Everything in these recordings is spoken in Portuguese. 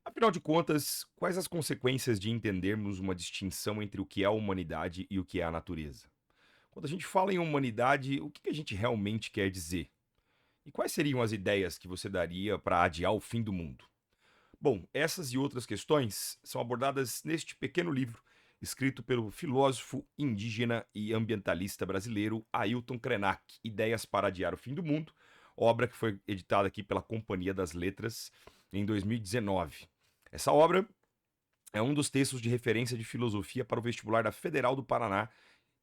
Afinal de contas, quais as consequências de entendermos uma distinção entre o que é a humanidade e o que é a natureza? Quando a gente fala em humanidade, o que a gente realmente quer dizer? E quais seriam as ideias que você daria para adiar o fim do mundo? Bom, essas e outras questões são abordadas neste pequeno livro, escrito pelo filósofo indígena e ambientalista brasileiro Ailton Krenak, Ideias para Adiar o Fim do Mundo, obra que foi editada aqui pela Companhia das Letras em 2019. Essa obra é um dos textos de referência de filosofia para o vestibular da Federal do Paraná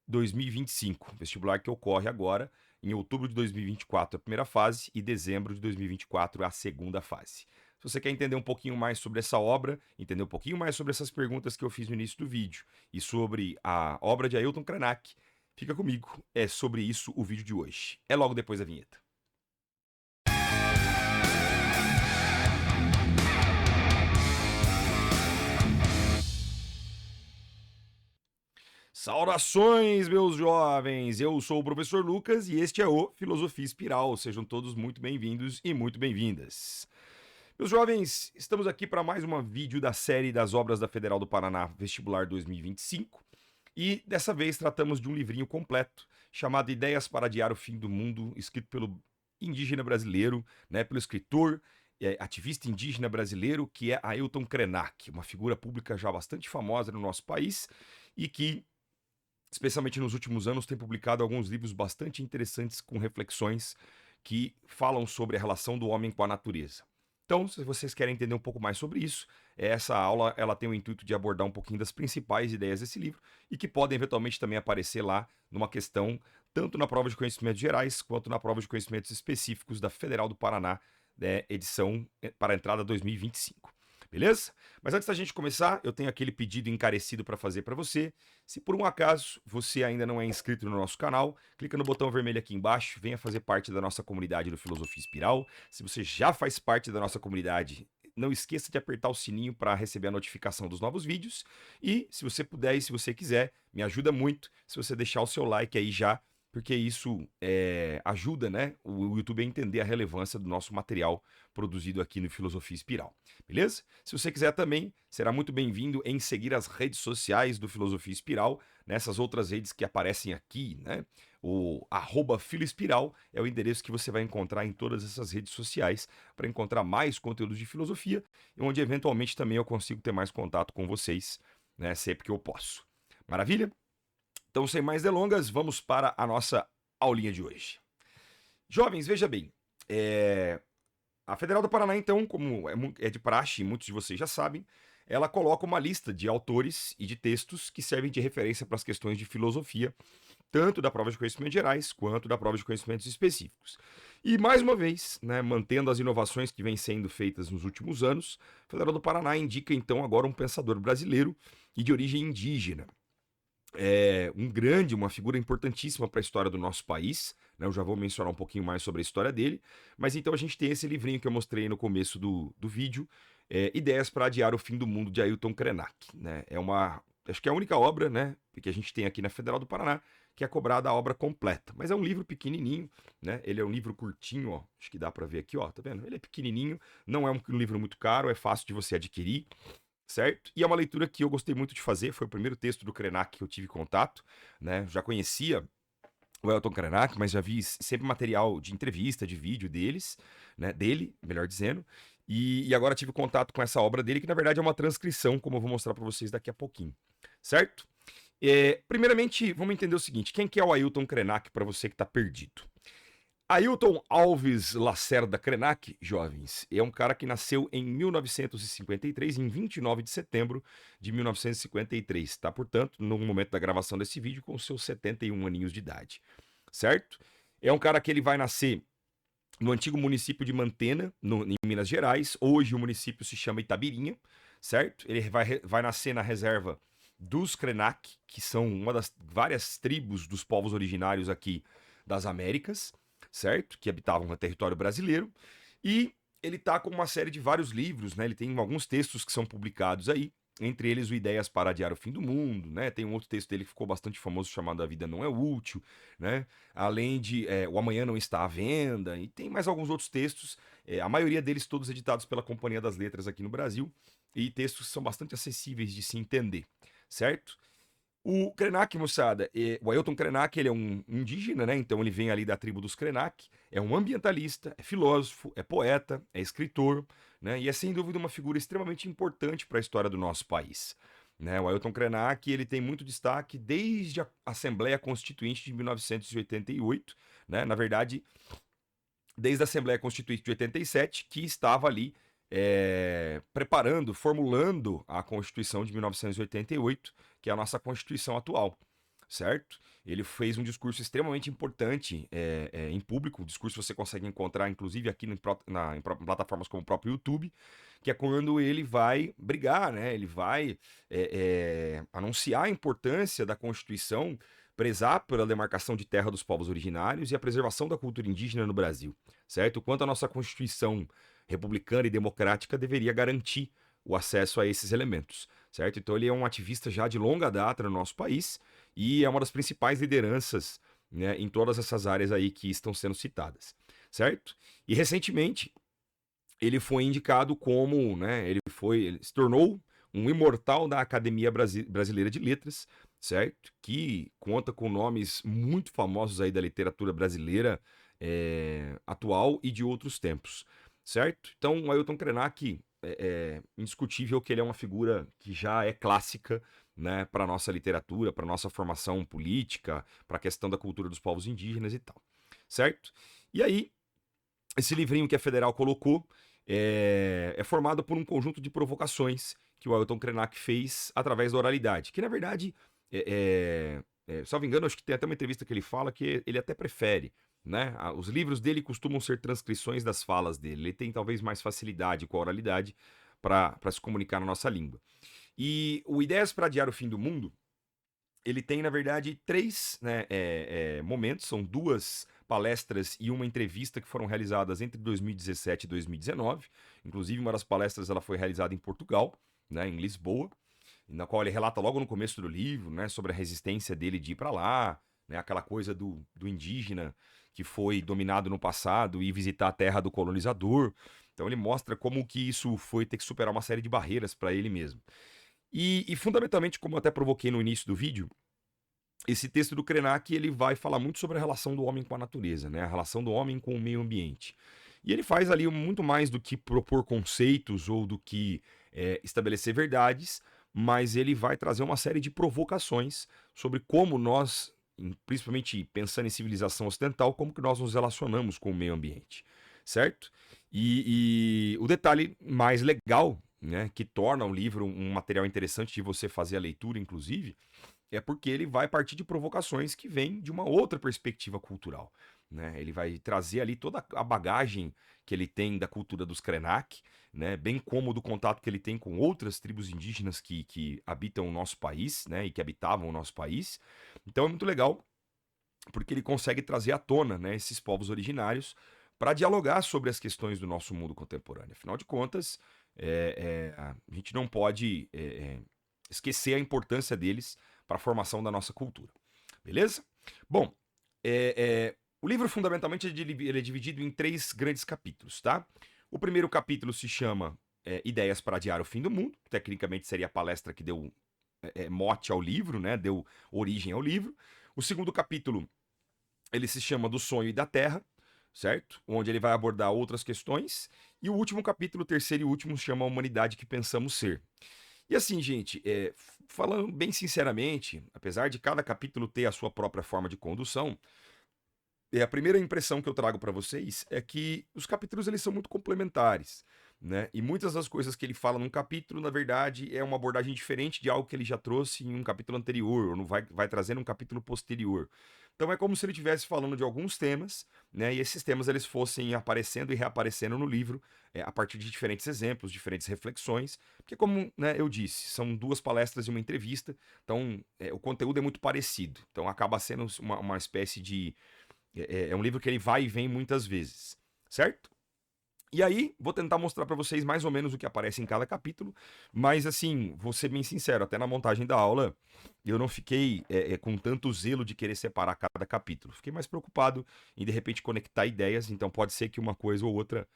2025, vestibular que ocorre agora em outubro de 2024, a primeira fase, e dezembro de 2024, a segunda fase. Se você quer entender um pouquinho mais sobre essa obra, entender um pouquinho mais sobre essas perguntas que eu fiz no início do vídeo e sobre a obra de Ailton Krenak, fica comigo. É sobre isso o vídeo de hoje. É logo depois da vinheta. Saudações, meus jovens! Eu sou o professor Lucas e este é o Filosofia Espiral. Sejam todos muito bem-vindos e muito bem-vindas. Meus jovens, estamos aqui para mais um vídeo da série das obras da Federal do Paraná Vestibular 2025 e dessa vez tratamos de um livrinho completo chamado Ideias para Adiar o Fim do Mundo, escrito pelo indígena brasileiro, pelo escritor, ativista indígena brasileiro, que é Ailton Krenak, uma figura pública já bastante famosa no nosso país e que especialmente nos últimos anos, tem publicado alguns livros bastante interessantes com reflexões que falam sobre a relação do homem com a natureza. Então, se vocês querem entender um pouco mais sobre isso, essa aula ela tem o intuito de abordar um pouquinho das principais ideias desse livro e que podem eventualmente também aparecer lá numa questão tanto na prova de conhecimentos gerais quanto na prova de conhecimentos específicos da Federal do Paraná, edição para a entrada 2025. Beleza? Mas antes da gente começar, eu tenho aquele pedido encarecido para fazer para você. Se por um acaso você ainda não é inscrito no nosso canal, clica no botão vermelho aqui embaixo, venha fazer parte da nossa comunidade do Filosofia Espiral. Se você já faz parte da nossa comunidade, não esqueça de apertar o sininho para receber a notificação dos novos vídeos. E se você puder e se você quiser, me ajuda muito se você deixar o seu like aí já, porque isso ajuda, o YouTube a entender a relevância do nosso material produzido aqui no Filosofia Espiral. Beleza? Se você quiser também, será muito bem-vindo em seguir as redes sociais do Filosofia Espiral, nessas outras redes que aparecem aqui, O @filoespiral é o endereço que você vai encontrar em todas essas redes sociais para encontrar mais conteúdos de filosofia, e onde eventualmente também eu consigo ter mais contato com vocês, sempre que eu posso. Maravilha? Então, sem mais delongas, vamos para a nossa aulinha de hoje. Jovens, veja bem, a Federal do Paraná, então, como é de praxe, muitos de vocês já sabem, ela coloca uma lista de autores e de textos que servem de referência para as questões de filosofia, tanto da prova de conhecimentos gerais quanto da prova de conhecimentos específicos. E, mais uma vez, mantendo as inovações que vêm sendo feitas nos últimos anos, a Federal do Paraná indica, então, agora um pensador brasileiro e de origem indígena. Uma figura importantíssima para a história do nosso país, eu já vou mencionar um pouquinho mais sobre a história dele, mas então a gente tem esse livrinho que eu mostrei no começo do vídeo, Ideias para Adiar o Fim do Mundo, de Ailton Krenak, acho que é a única obra, que a gente tem aqui na Federal do Paraná, que é cobrada a obra completa, mas é um livro pequenininho, ele é um livro curtinho, ó, acho que dá para ver aqui, ó, tá vendo? Ele é pequenininho, não é um livro muito caro, é fácil de você adquirir, certo? E é uma leitura que eu gostei muito de fazer, foi o primeiro texto do Krenak que eu tive contato, Já conhecia o Ailton Krenak, mas já vi sempre material de entrevista, de vídeo dele, melhor dizendo, e agora tive contato com essa obra dele, que na verdade é uma transcrição, como eu vou mostrar para vocês daqui a pouquinho, certo? Primeiramente, vamos entender o seguinte, quem que é o Ailton Krenak para você que está perdido? Ailton Alves Lacerda Krenak, jovens, é um cara que nasceu em 1953, em 29 de setembro de 1953, tá? Portanto, no momento da gravação desse vídeo, com seus 71 aninhos de idade, certo? É um cara que ele vai nascer no antigo município de Mantena, em Minas Gerais. Hoje o município se chama Itabirinha, certo? Ele vai nascer na reserva dos Krenak, que são uma das várias tribos dos povos originários aqui das Américas, certo? Que habitavam o território brasileiro. E ele tá com uma série de vários livros, Ele tem alguns textos que são publicados aí. entre eles o Ideias para Adiar o Fim do Mundo, né? Tem um outro texto dele que ficou bastante famoso chamado A Vida Não é Útil, né? Além de O Amanhã Não Está à Venda, e tem mais alguns outros textos, a maioria deles todos editados pela Companhia das Letras aqui no Brasil, e textos que são bastante acessíveis de se entender, certo? O Krenak, moçada, o Ailton Krenak, ele é um indígena, né? Então ele vem ali da tribo dos Krenak, é um ambientalista, é filósofo, é poeta, é escritor, né? E é sem dúvida uma figura extremamente importante para a história do nosso país. Né? O Ailton Krenak, ele tem muito destaque desde a Assembleia Constituinte de 1988, né? Na verdade, desde a Assembleia Constituinte de 87, que estava ali preparando, formulando a Constituição de 1988, que é a nossa Constituição atual, certo? Ele fez um discurso extremamente importante em público, o discurso você consegue encontrar, inclusive, aqui em plataformas como o próprio YouTube, que é quando ele vai brigar, né? Ele vai anunciar a importância da Constituição, prezar pela demarcação de terra dos povos originários e a preservação da cultura indígena no Brasil, certo? Quanto a nossa Constituição republicana e democrática deveria garantir o acesso a esses elementos, certo? Então ele é um ativista já de longa data no nosso país e é uma das principais lideranças, né, em todas essas áreas aí que estão sendo citadas, certo? E recentemente ele foi indicado como, né, ele se tornou um imortal da Academia Brasileira de Letras, certo? Que conta com nomes muito famosos aí da literatura brasileira atual e de outros tempos, certo? Então, o Ailton Krenak é indiscutível que ele é uma figura que já é clássica, né, para nossa literatura, para nossa formação política, para a questão da cultura dos povos indígenas e tal, certo? E aí, esse livrinho que a Federal colocou é formado por um conjunto de provocações que o Ailton Krenak fez através da oralidade, que na verdade, salvo engano, acho que tem até uma entrevista que ele fala que ele até prefere, né? Os livros dele costumam ser transcrições das falas dele, ele tem talvez mais facilidade com a oralidade para se comunicar na nossa língua. E o Ideias para Adiar o Fim do Mundo, ele tem, na verdade, três, né, momentos, são duas palestras e uma entrevista que foram realizadas entre 2017 e 2019. Inclusive, uma das palestras ela foi realizada em Portugal, né, em Lisboa, na qual ele relata logo no começo do livro, né, sobre a resistência dele de ir para lá, né, aquela coisa do indígena que foi dominado no passado e visitar a terra do colonizador. Então ele mostra como que isso foi ter que superar uma série de barreiras para ele mesmo. E fundamentalmente, como eu até provoquei no início do vídeo, esse texto do Krenak ele vai falar muito sobre a relação do homem com a natureza, né? A relação do homem com o meio ambiente. E ele faz ali muito mais do que propor conceitos ou do que estabelecer verdades, mas ele vai trazer uma série de provocações sobre como nós, principalmente pensando em civilização ocidental, como que nós nos relacionamos com o meio ambiente, certo? E o detalhe mais legal, né, que torna o livro um material interessante de você fazer a leitura, inclusive, é porque ele vai partir de provocações que vêm de uma outra perspectiva cultural. Né? Ele vai trazer ali toda a bagagem que ele tem da cultura dos Krenak, né? Bem como do contato que ele tem com outras tribos indígenas que habitam o nosso país, né? E que habitavam o nosso país. Então é muito legal, porque ele consegue trazer à tona, né, esses povos originários para dialogar sobre as questões do nosso mundo contemporâneo. Afinal de contas, a gente não pode esquecer a importância deles para a formação da nossa cultura. Beleza? Bom, o livro fundamentalmente ele é dividido em três grandes capítulos, tá? O primeiro capítulo se chama Ideias para Adiar o Fim do Mundo, que tecnicamente seria a palestra que deu mote ao livro, né? Deu origem ao livro. O segundo capítulo ele se chama Do Sonho e da Terra, certo? Onde ele vai abordar outras questões. E o último capítulo, o terceiro e último, chama A Humanidade que Pensamos Ser. E assim, gente, falando bem sinceramente, apesar de cada capítulo ter a sua própria forma de condução, a primeira impressão que eu trago para vocês é que os capítulos eles são muito complementares, né? E muitas das coisas que ele fala num capítulo, na verdade, é uma abordagem diferente de algo que ele já trouxe em um capítulo anterior, ou vai trazer num capítulo posterior. Então é como se ele estivesse falando de alguns temas, né? E esses temas eles fossem aparecendo e reaparecendo no livro, a partir de diferentes exemplos, diferentes reflexões, porque como, né, eu disse, são duas palestras e uma entrevista, então o conteúdo é muito parecido. Então acaba sendo uma espécie de é um livro que ele vai e vem muitas vezes, certo? E aí, vou tentar mostrar para vocês mais ou menos o que aparece em cada capítulo, mas assim, vou ser bem sincero, até na montagem da aula, eu não fiquei com tanto zelo de querer separar cada capítulo. Fiquei mais preocupado em, de repente, conectar ideias, então pode ser que uma coisa ou outra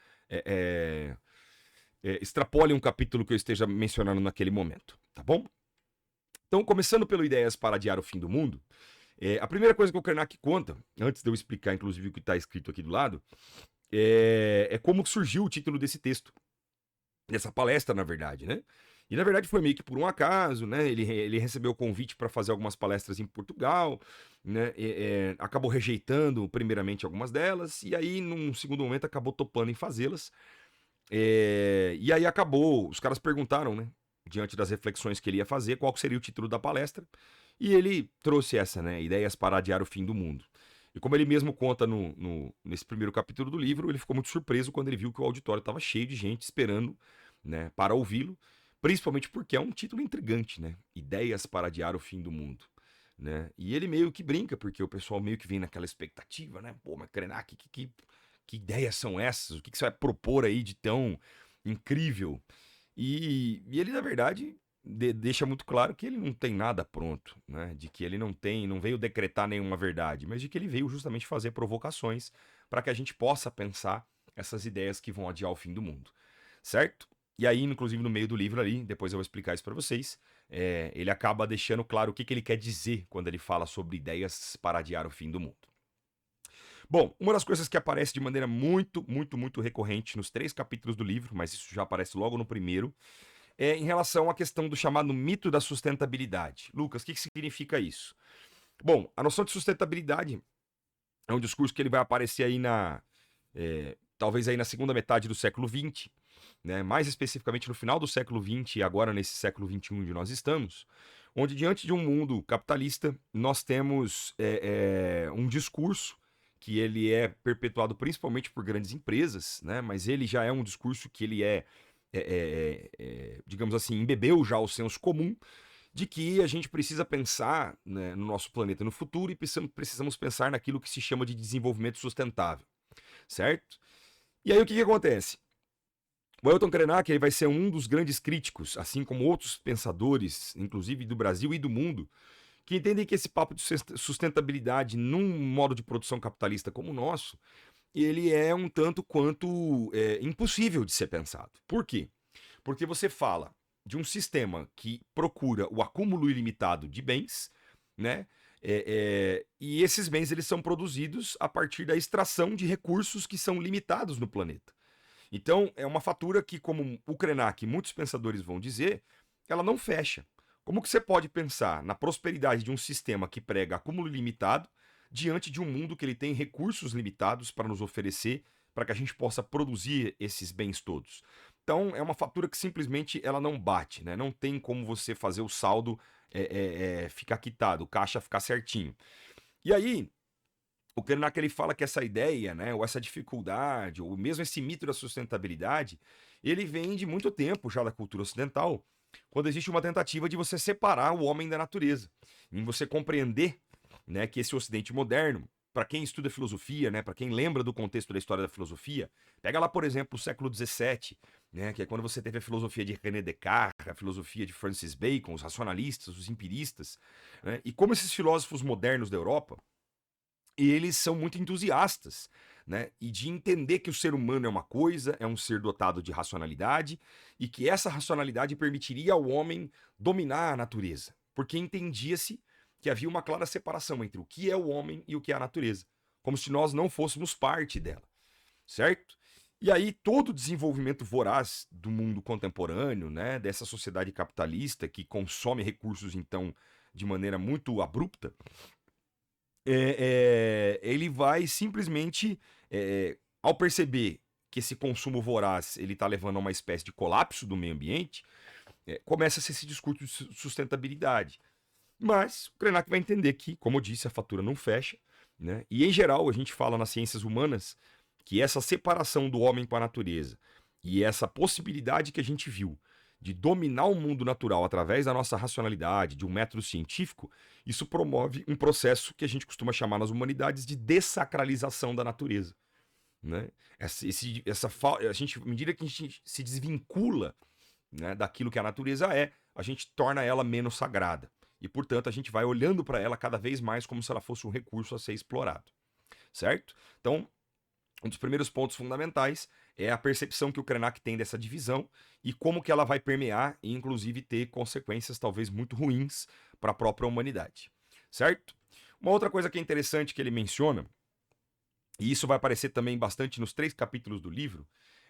extrapole um capítulo que eu esteja mencionando naquele momento, tá bom? Então, começando pelo Ideias para Adiar o Fim do Mundo, a primeira coisa que o Krenak conta, antes de eu explicar, inclusive, o que está escrito aqui do lado, é como surgiu o título desse texto, dessa palestra, na verdade, né? E na verdade foi meio que por um acaso, né? Ele recebeu o convite para fazer algumas palestras em Portugal, né? Acabou rejeitando primeiramente algumas delas, e aí, num segundo momento, acabou topando em fazê-las. E aí acabou, os caras perguntaram, né? Diante das reflexões que ele ia fazer, qual seria o título da palestra. E ele trouxe essa, né? Ideias para adiar o fim do mundo. E como ele mesmo conta nesse primeiro capítulo do livro, ele ficou muito surpreso quando ele viu que o auditório estava cheio de gente esperando, né, para ouvi-lo, principalmente porque é um título intrigante, né? Ideias para adiar o fim do mundo. Né? E ele meio que brinca, porque o pessoal meio que vem naquela expectativa, né? Pô, mas Krenak, que ideias são essas? O que você vai propor aí de tão incrível? E ele, na verdade, deixa muito claro que ele não tem nada pronto, né? De que ele não veio decretar nenhuma verdade, mas de que ele veio justamente fazer provocações para que a gente possa pensar essas ideias que vão adiar o fim do mundo, certo? E aí, inclusive, no meio do livro ali, depois eu vou explicar isso para vocês, ele acaba deixando claro o que ele quer dizer quando ele fala sobre ideias para adiar o fim do mundo. Bom, uma das coisas que aparece de maneira muito, muito, muito recorrente nos 3 capítulos do livro, mas isso já aparece logo no primeiro, é em relação à questão do chamado mito da sustentabilidade. Lucas, o que significa isso? Bom, a noção de sustentabilidade é um discurso que ele vai aparecer aí talvez aí na segunda metade do século XX, né? Mais especificamente no final do século XX e agora nesse século XXI onde nós estamos, onde diante de um mundo capitalista nós temos um discurso que ele é perpetuado principalmente por grandes empresas, né? Mas ele já é um discurso que ele digamos assim, embebeu já o senso comum de que a gente precisa pensar, né, no nosso planeta no futuro e precisamos pensar naquilo que se chama de desenvolvimento sustentável, certo? E aí o que acontece? O Ailton Krenak ele vai ser um dos grandes críticos, assim como outros pensadores, inclusive do Brasil e do mundo, que entendem que esse papo de sustentabilidade num modo de produção capitalista como o nosso, ele é um tanto quanto impossível de ser pensado. Por quê? Porque você fala de um sistema que procura o acúmulo ilimitado de bens, né? E esses bens eles são produzidos a partir da extração de recursos que são limitados no planeta. Então, é uma fatura que, como o Krenak e muitos pensadores vão dizer, ela não fecha. Como que você pode pensar na prosperidade de um sistema que prega acúmulo ilimitado diante de um mundo que ele tem recursos limitados para nos oferecer para que a gente possa produzir esses bens todos? Então, é uma fatura que simplesmente ela não bate, né? Não tem como você fazer o saldo ficar quitado, o caixa ficar certinho. E aí, o Krenak ele fala que essa ideia, né, ou essa dificuldade, ou mesmo esse mito da sustentabilidade, ele vem de muito tempo já da cultura ocidental, quando existe uma tentativa de você separar o homem da natureza, em você compreender, né, que esse Ocidente moderno, para quem estuda filosofia, né, para quem lembra do contexto da história da filosofia, pega lá, por exemplo, o século XVII, né, que é quando você teve a filosofia de René Descartes, a filosofia de Francis Bacon, os racionalistas, os empiristas, né, e como esses filósofos modernos da Europa, e eles são muito entusiastas, né? E de entender que o ser humano é uma coisa, é um ser dotado de racionalidade, e que essa racionalidade permitiria ao homem dominar a natureza. Porque entendia-se que havia uma clara separação entre o que é o homem e o que é a natureza. Como se nós não fôssemos parte dela, certo? E aí todo o desenvolvimento voraz do mundo contemporâneo, né? Dessa sociedade capitalista que consome recursos, então, de maneira muito abrupta, ele vai simplesmente, ao perceber que esse consumo voraz ele está levando a uma espécie de colapso do meio ambiente, começa-se esse discurso de sustentabilidade. Mas o Krenak vai entender que, como eu disse, a fatura não fecha, né? E em geral a gente fala nas ciências humanas que essa separação do homem com a natureza e essa possibilidade que a gente viu de dominar o mundo natural através da nossa racionalidade, de um método científico, isso promove um processo que a gente costuma chamar nas humanidades de dessacralização da natureza. né? À medida que a gente se desvincula, né, daquilo que a natureza é, a gente torna ela menos sagrada. E, portanto, a gente vai olhando para ela cada vez mais como se ela fosse um recurso a ser explorado, certo? Então, um dos primeiros pontos fundamentais é a percepção que o Krenak tem dessa divisão e como que ela vai permear e, inclusive, ter consequências talvez muito ruins para a própria humanidade, certo? Uma outra coisa que é interessante que ele menciona, e isso vai aparecer também bastante nos 3 capítulos do livro,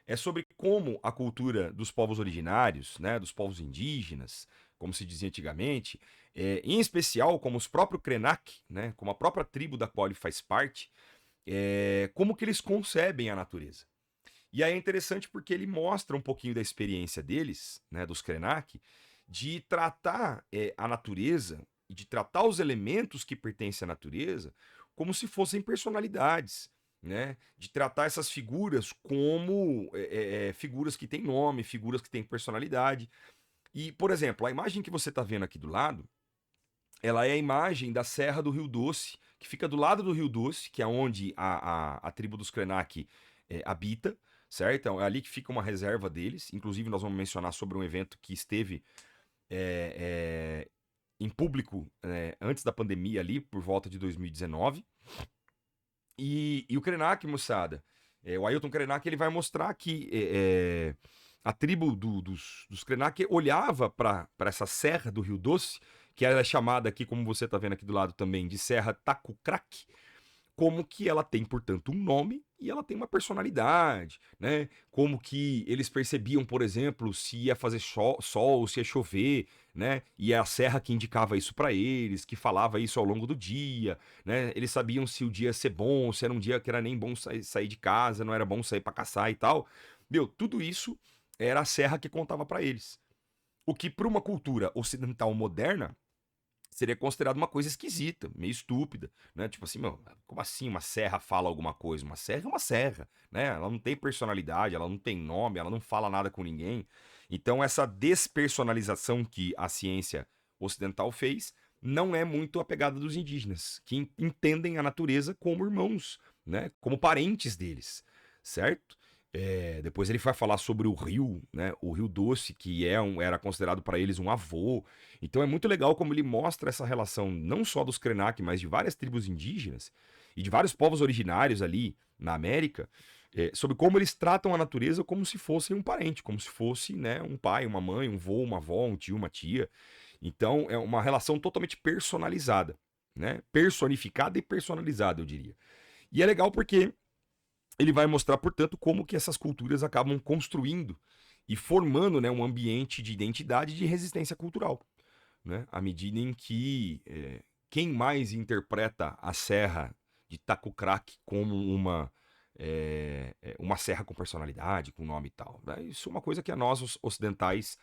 é sobre como a cultura dos povos originários, né, dos povos indígenas, como se dizia antigamente, em especial como os próprios Krenak, né, como a própria tribo da qual ele faz parte, como que eles concebem a natureza. E aí é interessante porque ele mostra um pouquinho da experiência deles, né, dos Krenak, de tratar a natureza e de tratar os elementos que pertencem à natureza como se fossem personalidades, né? De tratar essas figuras como figuras que têm nome, figuras que têm personalidade. E, por exemplo, a imagem que você está vendo aqui do lado, ela é a imagem da Serra do Rio Doce, que fica do lado do Rio Doce, que é onde a tribo dos Krenak habita, certo? Então, é ali que fica uma reserva deles. Inclusive, nós vamos mencionar sobre um evento que esteve é, em público antes da pandemia ali, por volta de 2019. E o Krenak, moçada, o Ailton Krenak, ele vai mostrar que a tribo dos Krenak olhava para essa serra do Rio Doce, que ela é chamada aqui, como você está vendo aqui do lado também, de Serra Takukraq, como que ela tem, portanto, um nome e ela tem uma personalidade, né? Como que eles percebiam, por exemplo, se ia fazer sol, se ia chover, né? E é a serra que indicava isso para eles, que falava isso ao longo do dia, né? Eles sabiam se o dia ia ser bom, se era um dia que era nem bom sair de casa, não era bom sair para caçar e tal. Meu, tudo isso era a serra que contava para eles. O que para uma cultura ocidental moderna seria considerado uma coisa esquisita, meio estúpida, né? Tipo assim, meu, como assim uma serra fala alguma coisa? Uma serra é uma serra, né? Ela não tem personalidade, ela não tem nome, ela não fala nada com ninguém. Então, essa despersonalização que a ciência ocidental fez não é muito a pegada dos indígenas, que entendem a natureza como irmãos, né? Como parentes deles, certo? Depois ele vai falar sobre o rio, né? O Rio Doce, que era considerado para eles um avô. Então é muito legal como ele mostra essa relação não só dos Krenak, mas de várias tribos indígenas e de vários povos originários ali na América, sobre como eles tratam a natureza como se fosse um parente, como se fosse, né, um pai, uma mãe, um vô, uma avó, um tio, uma tia. Então é uma relação totalmente personalizada, né? Personificada e personalizada, eu diria. E é legal porque ele vai mostrar, portanto, como que essas culturas acabam construindo e formando, né, um ambiente de identidade e de resistência cultural, né? À medida em que quem mais interpreta a serra de Takukraq como uma serra com personalidade, com nome e tal, né? Isso é uma coisa que a nós, os ocidentais,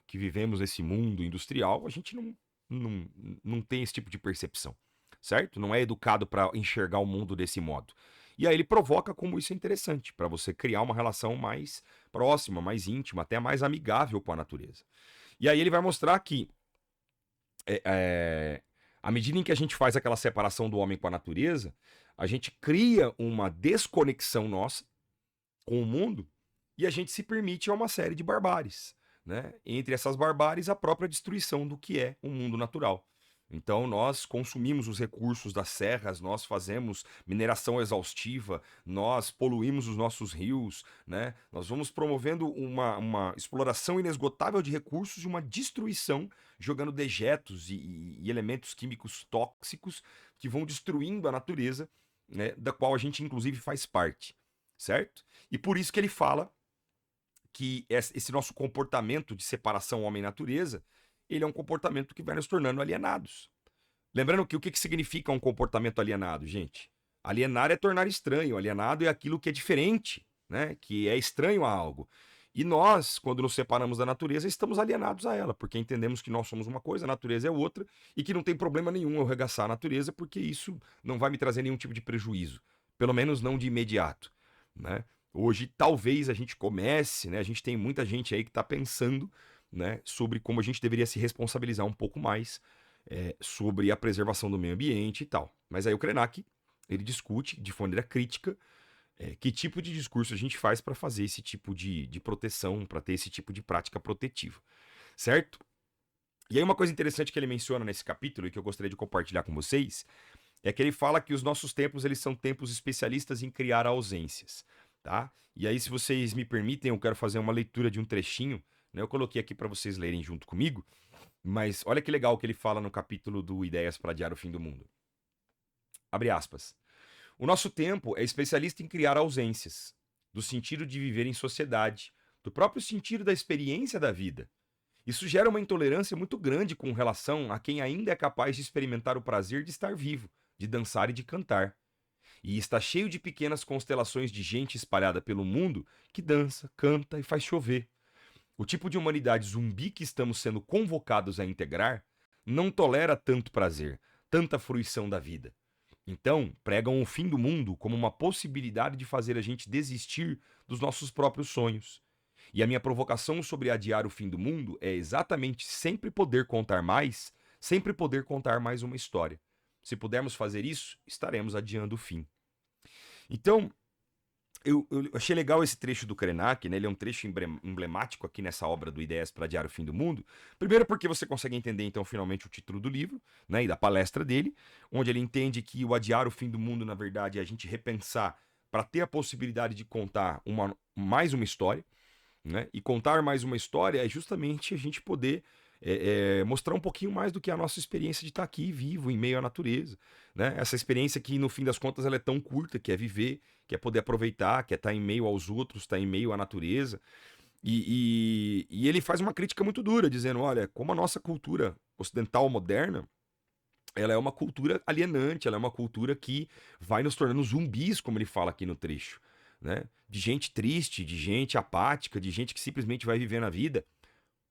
que vivemos nesse mundo industrial, a gente não, não tem esse tipo de percepção, certo? Não é educado para enxergar o mundo desse modo. E aí ele provoca como isso é interessante, para você criar uma relação mais próxima, mais íntima, até mais amigável com a natureza. E aí ele vai mostrar que é, é, à medida em que a gente faz aquela separação do homem com a natureza, a gente cria uma desconexão nossa com o mundo e a gente se permite a uma série de barbáries, né? Entre essas barbáries, a própria destruição do que é o mundo natural. Então, nós consumimos os recursos das serras, nós fazemos mineração exaustiva, nós poluímos os nossos rios, né? Nós vamos promovendo uma exploração inesgotável de recursos e uma destruição, jogando dejetos e elementos químicos tóxicos que vão destruindo a natureza, né? Da qual a gente, inclusive, faz parte, certo? E por isso que ele fala que esse nosso comportamento de separação homem-natureza, ele é um comportamento que vai nos tornando alienados. Lembrando que o que significa um comportamento alienado, gente? Alienar é tornar estranho, alienado é aquilo que é diferente, né? Que é estranho a algo. E nós, quando nos separamos da natureza, estamos alienados a ela, porque entendemos que nós somos uma coisa, a natureza é outra, e que não tem problema nenhum eu arregaçar a natureza, porque isso não vai me trazer nenhum tipo de prejuízo, pelo menos não de imediato, né? Hoje, talvez a gente comece, né? A gente tem muita gente aí que está pensando, né, sobre como a gente deveria se responsabilizar um pouco mais sobre a preservação do meio ambiente e tal. Mas aí o Krenak, ele discute de maneira crítica Que tipo de discurso a gente faz para fazer esse tipo de proteção, para ter esse tipo de prática protetiva, certo? E aí uma coisa interessante que ele menciona nesse capítulo e que eu gostaria de compartilhar com vocês é que ele fala que os nossos tempos eles são tempos especialistas em criar ausências, tá? E aí se vocês me permitem, eu quero fazer uma leitura de um trechinho, né? Eu coloquei aqui para vocês lerem junto comigo, mas olha que legal o que ele fala no capítulo do Ideias para Adiar o Fim do Mundo. Abre aspas. O nosso tempo é especialista em criar ausências, do sentido de viver em sociedade, do próprio sentido da experiência da vida. Isso gera uma intolerância muito grande com relação a quem ainda é capaz de experimentar o prazer de estar vivo, de dançar e de cantar. E está cheio de pequenas constelações de gente espalhada pelo mundo que dança, canta e faz chover. O tipo de humanidade zumbi que estamos sendo convocados a integrar não tolera tanto prazer, tanta fruição da vida. Então, pregam o fim do mundo como uma possibilidade de fazer a gente desistir dos nossos próprios sonhos. E a minha provocação sobre adiar o fim do mundo é exatamente sempre poder contar mais uma história. Se pudermos fazer isso, estaremos adiando o fim. Então, eu achei legal esse trecho do Krenak, né? Ele é um trecho emblemático aqui nessa obra do Ideias para Adiar o Fim do Mundo. Primeiro porque você consegue entender, então, finalmente o título do livro, né? E da palestra dele, onde ele entende que o adiar o fim do mundo, na verdade, é a gente repensar para ter a possibilidade de contar mais uma história, né? E contar mais uma história é justamente a gente poder mostrar um pouquinho mais do que a nossa experiência de estar aqui vivo em meio à natureza, né? Essa experiência que no fim das contas ela é tão curta, que é viver, que é poder aproveitar, que é estar em meio aos outros, estar em meio à natureza. E ele faz uma crítica muito dura, dizendo, olha, como a nossa cultura ocidental moderna ela é uma cultura alienante, ela é uma cultura que vai nos tornando zumbis, como ele fala aqui no trecho, né? De gente triste, de gente apática, de gente que simplesmente vai viver na vida.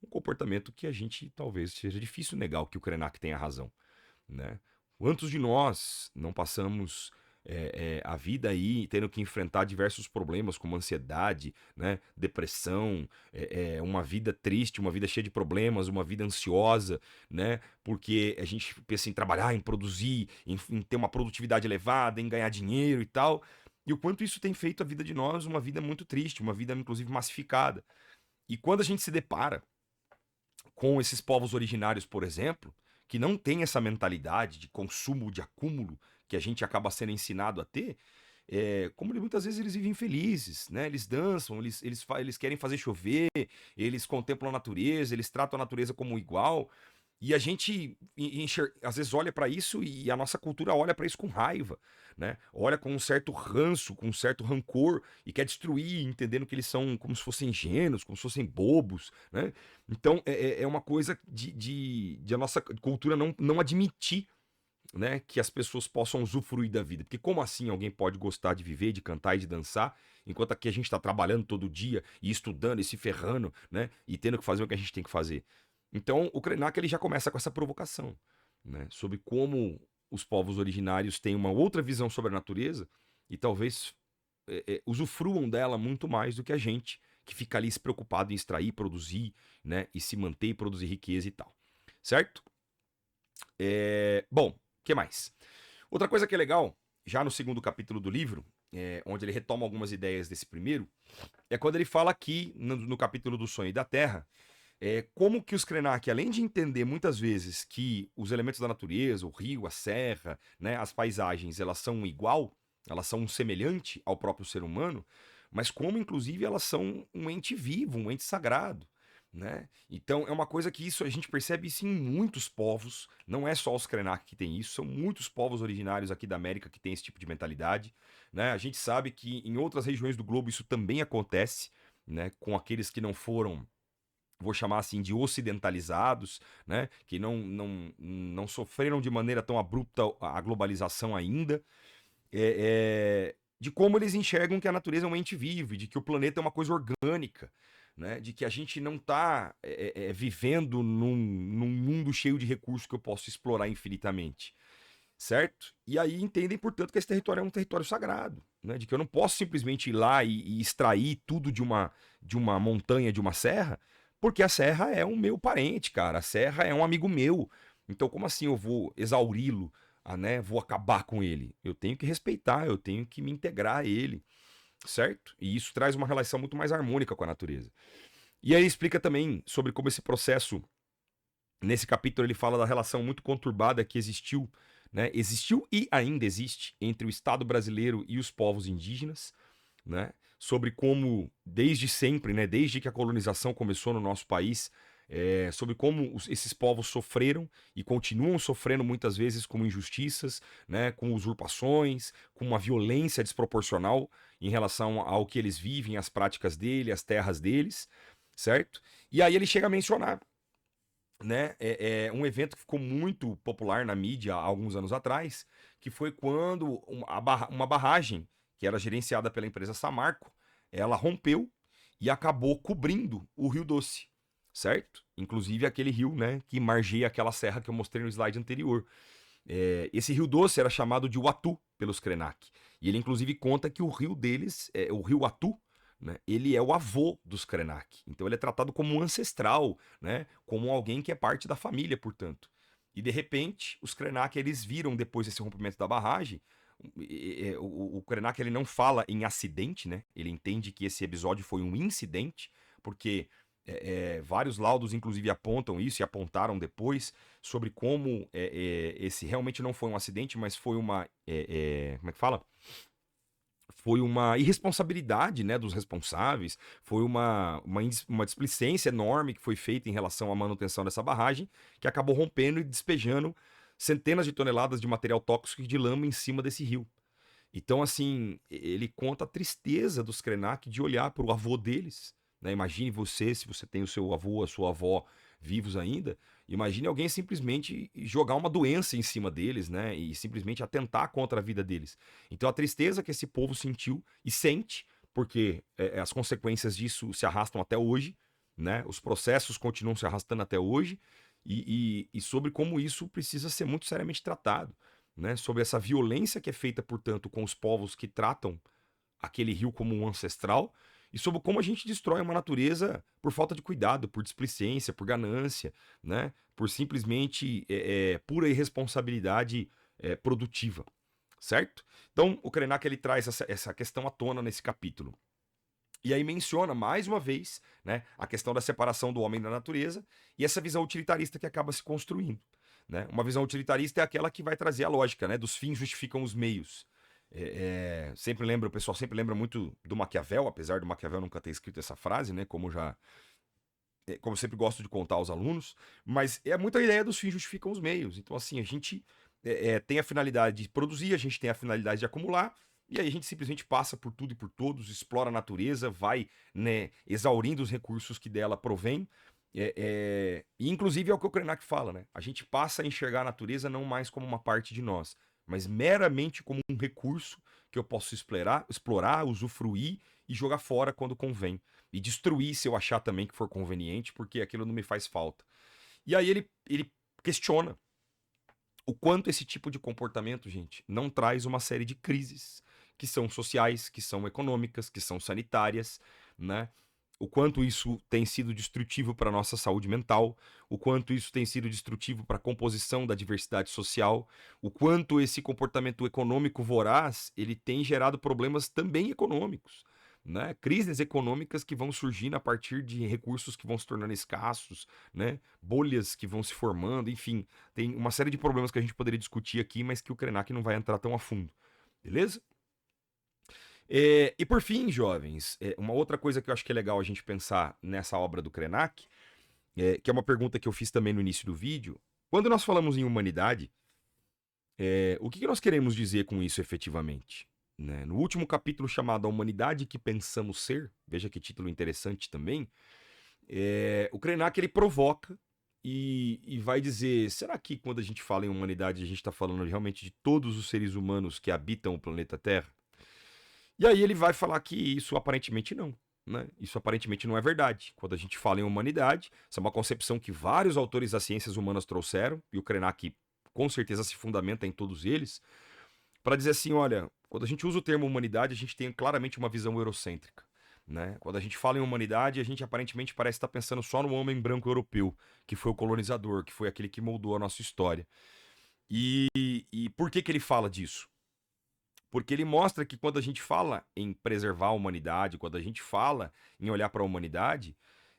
Um comportamento que a gente talvez seja difícil negar o que o Krenak tenha razão, né? Quantos de nós não passamos a vida aí tendo que enfrentar diversos problemas como ansiedade, né, depressão, uma vida triste, uma vida cheia de problemas, uma vida ansiosa, né, porque a gente pensa em trabalhar, em produzir, em ter uma produtividade elevada, em ganhar dinheiro e tal, e o quanto isso tem feito a vida de nós uma vida muito triste, uma vida inclusive massificada. E quando a gente se depara com esses povos originários, por exemplo, que não têm essa mentalidade de consumo, de acúmulo, que a gente acaba sendo ensinado a ter, como muitas vezes eles vivem felizes, né? Eles dançam, eles querem fazer chover, eles contemplam a natureza, eles tratam a natureza como igual. E a gente às vezes olha para isso e a nossa cultura olha para isso com raiva, né? Olha com um certo ranço, com um certo rancor e quer destruir, entendendo que eles são como se fossem ingênuos, como se fossem bobos, né? Então é uma coisa de a nossa cultura não admitir, né, que as pessoas possam usufruir da vida. Porque como assim alguém pode gostar de viver, de cantar e de dançar, enquanto aqui a gente está trabalhando todo dia e estudando e se ferrando, né, e tendo que fazer o que a gente tem que fazer. Então o Krenak ele já começa com essa provocação, né, sobre como os povos originários têm uma outra visão sobre a natureza e talvez usufruam dela muito mais do que a gente, que fica ali se preocupado em extrair, produzir, né, e se manter e produzir riqueza e tal. Certo? Bom, o que mais? Outra coisa que é legal, já no segundo capítulo do livro, onde ele retoma algumas ideias desse primeiro, é quando ele fala aqui, no capítulo do sonho e da terra, como que os Krenak, além de entender muitas vezes que os elementos da natureza, o rio, a serra, né, as paisagens, elas são igual, elas são semelhante ao próprio ser humano, mas como inclusive elas são um ente vivo, um ente sagrado, né? Então é uma coisa que isso a gente percebe isso em muitos povos, não é só os Krenak que tem isso, são muitos povos originários aqui da América que têm esse tipo de mentalidade, né? A gente sabe que em outras regiões do globo isso também acontece, né, com aqueles que não foram, vou chamar assim, de ocidentalizados, né, que não sofreram de maneira tão abrupta a globalização ainda, de como eles enxergam que a natureza é um ente vivo, e de que o planeta é uma coisa orgânica, né, de que a gente não está vivendo num mundo cheio de recursos que eu posso explorar infinitamente, certo? E aí entendem, portanto, que esse território é um território sagrado, né, de que eu não posso simplesmente ir lá e extrair tudo de uma montanha, de uma serra, porque a serra é um meu parente, cara, a serra é um amigo meu. Então, como assim eu vou exauri-lo, né? Vou acabar com ele? Eu tenho que respeitar, eu tenho que me integrar a ele. certo? E isso traz uma relação muito mais harmônica com a natureza. E aí explica também sobre como esse processo, nesse capítulo ele fala da relação muito conturbada que existiu, né? Existiu e ainda existe entre o Estado brasileiro e os povos indígenas, né? Sobre como, desde sempre, né? Desde que a colonização começou no nosso país, sobre como esses povos sofreram e continuam sofrendo muitas vezes com injustiças, né? Com usurpações, com uma violência desproporcional em relação ao que eles vivem, as práticas dele, as terras deles, certo? E aí ele chega a mencionar, né, um evento que ficou muito popular na mídia há alguns anos atrás, que foi quando uma barragem, que era gerenciada pela empresa Samarco, ela rompeu e acabou cobrindo o Rio Doce, certo? Inclusive aquele rio, né, que margeia aquela serra que eu mostrei no slide anterior. Esse Rio Doce era chamado de Uatu pelos Krenak. E ele inclusive conta que o rio deles, o rio Uatu, né, ele é o avô dos Krenak. Então ele é tratado como um ancestral, né, como alguém que é parte da família, portanto. E de repente, os Krenak eles viram depois desse rompimento da barragem, o Krenak ele não fala em acidente, né? Ele entende que esse episódio foi um incidente, porque vários laudos, inclusive, apontam isso e apontaram depois sobre como esse realmente não foi um acidente, mas foi uma. Como é que fala? Foi uma irresponsabilidade, né, dos responsáveis, foi uma displicência enorme que foi feita em relação à manutenção dessa barragem, que acabou rompendo e despejando centenas de toneladas de material tóxico e de lama em cima desse rio. Então, assim, ele conta a tristeza dos Krenak de olhar para o avô deles, né? Imagine você, se você tem o seu avô, a sua avó vivos ainda, imagine alguém simplesmente jogar uma doença em cima deles, né? E simplesmente atentar contra a vida deles. Então, a tristeza que esse povo sentiu e sente, porque as consequências disso se arrastam até hoje, né? Os processos continuam se arrastando até hoje, e sobre como isso precisa ser muito seriamente tratado, né, sobre essa violência que é feita, portanto, com os povos que tratam aquele rio como um ancestral, e sobre como a gente destrói uma natureza por falta de cuidado, por displicência, por ganância, né, por simplesmente pura irresponsabilidade produtiva, certo? Então, o Krenak ele traz essa questão à tona nesse capítulo. E aí menciona mais uma vez, né, a questão da separação do homem da natureza e essa visão utilitarista que acaba se construindo. Né? Uma visão utilitarista é aquela que vai trazer a lógica, né? Dos fins justificam os meios. Sempre lembra, o pessoal sempre lembra muito do Maquiavel, apesar do Maquiavel nunca ter escrito essa frase, né? Como eu sempre gosto de contar aos alunos, mas é muita ideia dos fins justificam os meios. Então, assim, a gente tem a finalidade de produzir, a gente tem a finalidade de acumular, e aí a gente simplesmente passa por tudo e por todos, explora a natureza, vai, né, exaurindo os recursos que dela provém. E inclusive é o que o Krenak fala, né? A gente passa a enxergar a natureza não mais como uma parte de nós, mas meramente como um recurso que eu posso explorar, usufruir e jogar fora quando convém. E destruir se eu achar também que for conveniente, porque aquilo não me faz falta. E aí ele questiona o quanto esse tipo de comportamento, gente, não traz uma série de crises que são sociais, que são econômicas, que são sanitárias, né? O quanto isso tem sido destrutivo para a nossa saúde mental, o quanto isso tem sido destrutivo para a composição da diversidade social, o quanto esse comportamento econômico voraz ele tem gerado problemas também econômicos, né? Crises econômicas que vão surgindo a partir de recursos que vão se tornando escassos, né? Bolhas que vão se formando, enfim, tem uma série de problemas que a gente poderia discutir aqui, mas que o Krenak não vai entrar tão a fundo, beleza? E por fim, jovens, uma outra coisa que eu acho que é legal a gente pensar nessa obra do Krenak, que é uma pergunta que eu fiz também no início do vídeo. Quando nós falamos em humanidade, o que nós queremos dizer com isso efetivamente? Né? No último capítulo chamado A Humanidade que Pensamos Ser, veja que título interessante também, o Krenak ele provoca e vai dizer: será que quando a gente fala em humanidade a gente está falando realmente de todos os seres humanos que habitam o planeta Terra? E aí ele vai falar que isso aparentemente não. Né? Isso aparentemente não é verdade. Quando a gente fala em humanidade, isso é uma concepção que vários autores das ciências humanas trouxeram, e o Krenak com certeza se fundamenta em todos eles, para dizer assim: olha, quando a gente usa o termo humanidade, a gente tem claramente uma visão eurocêntrica. Né? Quando a gente fala em humanidade, a gente aparentemente parece estar pensando só no homem branco europeu, que foi o colonizador, que foi aquele que moldou a nossa história. E por que ele fala disso? Porque ele mostra que quando a gente fala em preservar a humanidade, quando a gente fala em olhar para a humanidade,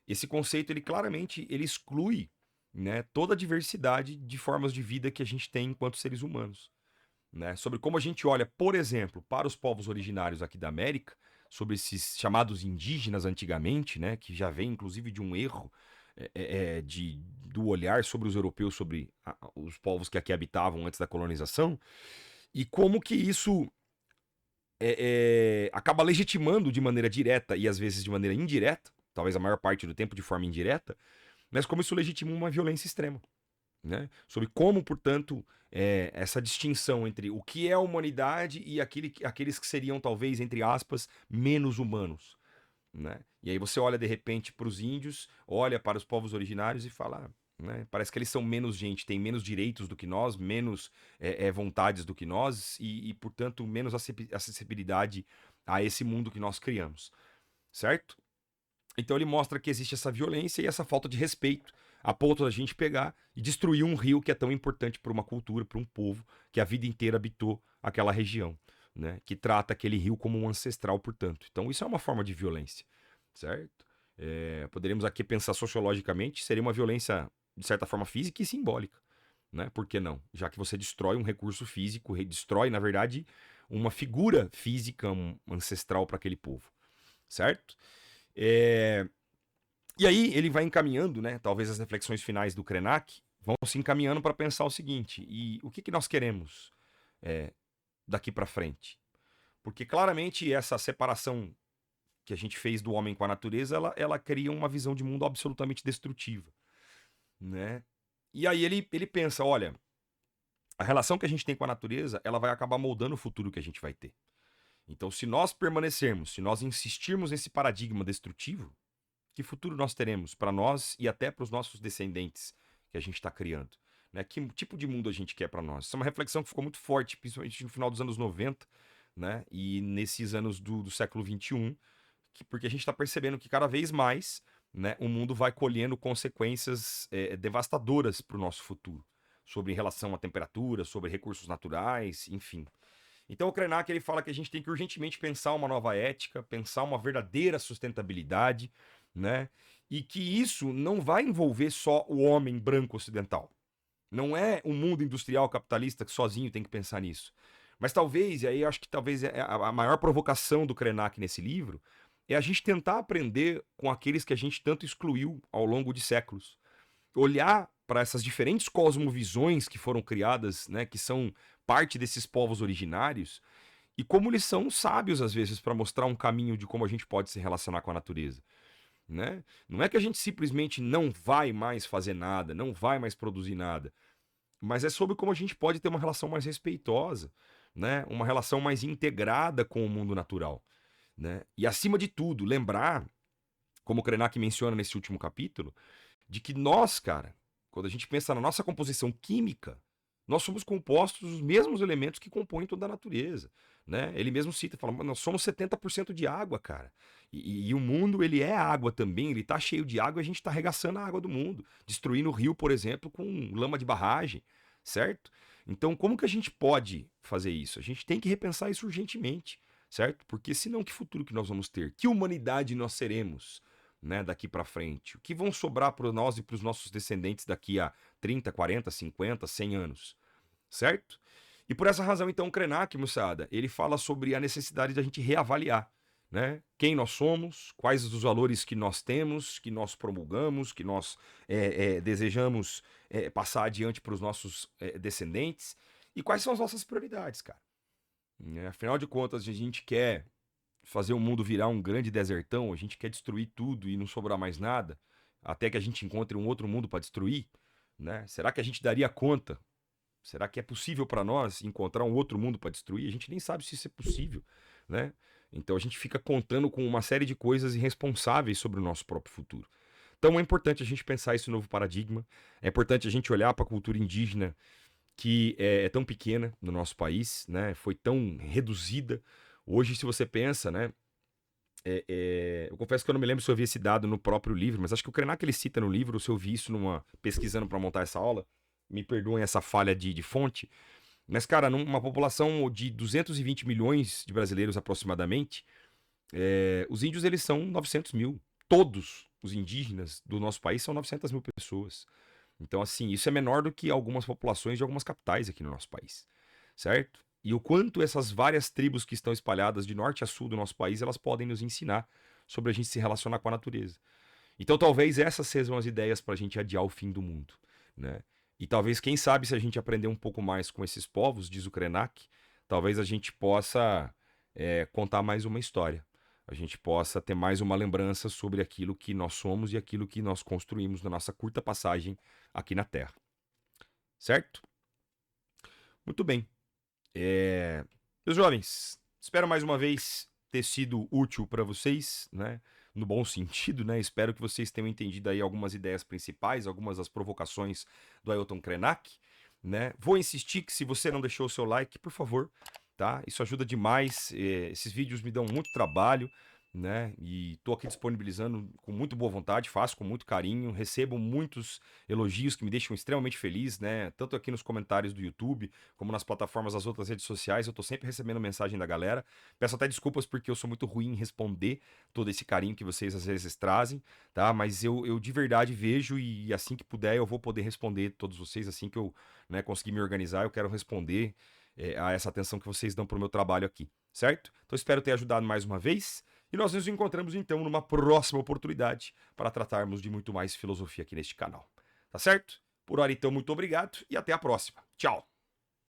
esse conceito ele claramente ele exclui, né, toda a diversidade de formas de vida que a gente tem enquanto seres humanos, né? Sobre como a gente olha, por exemplo, para os povos originários aqui da América, sobre esses chamados indígenas antigamente, né, que já vem inclusive de um erro do olhar sobre os europeus, sobre os povos que aqui habitavam antes da colonização, e como que isso acaba legitimando de maneira direta e às vezes de maneira indireta, talvez a maior parte do tempo de forma indireta, mas como isso legitima uma violência extrema, né? Sobre como, portanto, essa distinção entre o que é a humanidade e aqueles que seriam, talvez, entre aspas, menos humanos, né? E aí você olha de repente para os índios, olha para os povos originários e fala, né? Parece que eles são menos gente, têm menos direitos do que nós, menos vontades do que nós portanto, menos acessibilidade a esse mundo que nós criamos, certo? Então ele mostra que existe essa violência e essa falta de respeito, a ponto da gente pegar e destruir um rio que é tão importante para uma cultura, para um povo que a vida inteira habitou aquela região, né? Que trata aquele rio como um ancestral, portanto. Então isso é uma forma de violência, certo? Poderíamos aqui pensar sociologicamente, seria uma violência de certa forma física e simbólica, né? Por que não? Já que você destrói um recurso físico, destrói, na verdade, uma figura física ancestral para aquele povo, certo? É, E aí ele vai encaminhando, né? Talvez as reflexões finais do Krenak vão se encaminhando para pensar o seguinte: e o que, que nós queremos é, daqui para frente? Porque claramente essa separação que a gente fez do homem com a natureza, ela cria uma visão de mundo absolutamente destrutiva, né? E aí ele pensa, olha, a relação que a gente tem com a natureza, ela vai acabar moldando o futuro que a gente vai ter. Então, se nós permanecermos, se nós insistirmos nesse paradigma destrutivo, que futuro nós teremos para nós e até para os nossos descendentes que a gente está criando? Né? Que tipo de mundo a gente quer para nós? Isso é uma reflexão que ficou muito forte, principalmente no final dos anos 90, né? E nesses anos do século XXI, porque a gente está percebendo que cada vez mais, né, o mundo vai colhendo consequências devastadoras para o nosso futuro, sobre relação à temperatura, sobre recursos naturais, enfim. Então o Krenak ele fala que a gente tem que urgentemente pensar uma nova ética, pensar uma verdadeira sustentabilidade, né? E que isso não vai envolver só o homem branco ocidental. Não é o mundo industrial capitalista que sozinho tem que pensar nisso. Mas talvez, e aí eu acho que talvez a maior provocação do Krenak nesse livro é a gente tentar aprender com aqueles que a gente tanto excluiu ao longo de séculos. Olhar para essas diferentes cosmovisões que foram criadas, né, que são parte desses povos originários, e como eles são sábios às vezes para mostrar um caminho de como a gente pode se relacionar com a natureza, né? Não é que a gente simplesmente não vai mais fazer nada, não vai mais produzir nada, mas é sobre como a gente pode ter uma relação mais respeitosa, né? Uma relação mais integrada com o mundo natural, né? E acima de tudo, lembrar, como o Krenak menciona nesse último capítulo, de que nós, cara, quando a gente pensa na nossa composição química, nós somos compostos dos mesmos elementos que compõem toda a natureza, né? Ele mesmo cita, fala, nós somos 70% de água, cara. E o mundo, ele é água também, ele tá cheio de água e a gente tá arregaçando a água do mundo, destruindo o rio, por exemplo, com lama de barragem, certo? Então, como que a gente pode fazer isso? A gente tem que repensar isso urgentemente, certo? Porque senão, que futuro que nós vamos ter? Que humanidade nós seremos? Né, daqui para frente? O que vão sobrar para nós e para os nossos descendentes daqui a 30, 40, 50, 100 anos? Certo? E por essa razão, então, o Krenak, moçada, ele fala sobre a necessidade da gente reavaliar, né? Quem nós somos, quais os valores que nós temos, que nós promulgamos, que nós desejamos passar adiante para os nossos descendentes, e quais são as nossas prioridades, cara. Afinal de contas, a gente quer fazer o mundo virar um grande desertão, a gente quer destruir tudo e não sobrar mais nada, até que a gente encontre um outro mundo para destruir, né? Será que a gente daria conta? Será que é possível para nós encontrar um outro mundo para destruir? A gente nem sabe se isso é possível, né? Então a gente fica contando com uma série de coisas irresponsáveis sobre o nosso próprio futuro. Então é importante a gente pensar esse novo paradigma, é importante a gente olhar para a cultura indígena que é tão pequena no nosso país, né? Foi tão reduzida. Hoje, se você pensa, né? Eu confesso que eu não me lembro se eu vi esse dado no próprio livro, mas acho que o Krenak ele cita no livro, ou se eu vi isso pesquisando para montar essa aula, me perdoem essa falha de fonte, Mas, cara, numa população de 220 milhões de brasileiros aproximadamente, os índios eles são 900 mil. Todos os indígenas do nosso país são 900 mil pessoas. Então, assim, isso é menor do que algumas populações de algumas capitais aqui no nosso país, certo? E o quanto essas várias tribos que estão espalhadas de norte a sul do nosso país, elas podem nos ensinar sobre a gente se relacionar com a natureza. Então, talvez essas sejam as ideias para a gente adiar o fim do mundo, né? E talvez, quem sabe, se a gente aprender um pouco mais com esses povos, diz o Krenak, talvez a gente possa contar mais uma história. A gente possa ter mais uma lembrança sobre aquilo que nós somos e aquilo que nós construímos na nossa curta passagem aqui na Terra. Certo? Muito bem. Meus jovens, espero mais uma vez ter sido útil para vocês, né? No bom sentido, né? Espero que vocês tenham entendido aí algumas ideias principais, algumas das provocações do Ailton Krenak, né? Vou insistir que se você não deixou o seu like, por favor, tá? Isso ajuda demais. Esses vídeos me dão muito trabalho, né? E tô aqui disponibilizando com muito boa vontade, faço com muito carinho, recebo muitos elogios que me deixam extremamente feliz, né? Tanto aqui nos comentários do YouTube, como nas plataformas das outras redes sociais, eu tô sempre recebendo mensagem da galera. Peço até desculpas porque eu sou muito ruim em responder todo esse carinho que vocês às vezes trazem, tá? Mas eu de verdade vejo e assim que puder eu vou poder responder todos vocês, assim que eu, né, conseguir me organizar, eu quero responder a essa atenção que vocês dão pro meu trabalho aqui, certo? Então espero ter ajudado mais uma vez. E nós nos encontramos então numa próxima oportunidade para tratarmos de muito mais filosofia aqui neste canal. Tá certo? Por hora então, muito obrigado e até a próxima. Tchau!